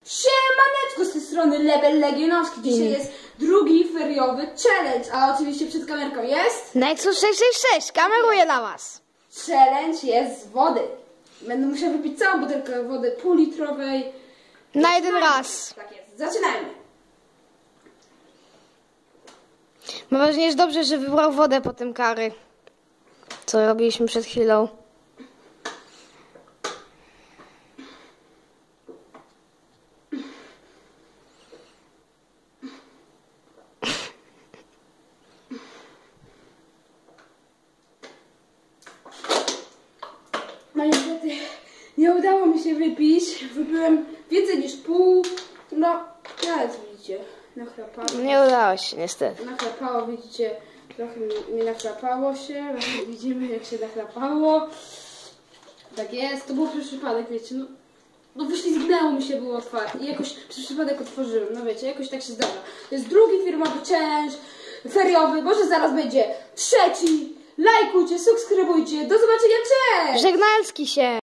Siemaneczko, z tej strony Lebel Legionowski. Dzisiaj jest drugi feriowy challenge, a oczywiście przed kamerką jest... Nexus 666, kameruję dla was. Challenge jest z wody. Będę musiał wypić całą butelkę wody półlitrowej. Na jeden raz. Tak jest, zaczynajmy. Mam wrażenie, że dobrze, że wybrał wodę po tym kary, co robiliśmy przed chwilą. No niestety nie udało mi się wypić. Wypiłem więcej niż pół. No, teraz widzicie, nachlapało. Nie udało się, niestety. Nachlapało, widzicie, trochę mi nachlapało się. Widzimy, jak się nachlapało. Tak jest, to był przez przypadek, wiecie, no wyślizgnęło mi się, było otwarte i jakoś przez przypadek otworzyłem, no wiecie, jakoś tak się zdarza. To jest drugi firmowy challenge, feriowy, może zaraz będzie trzeci. Lajkujcie, subskrybujcie, do zobaczenia, cześć! Żegnalski się.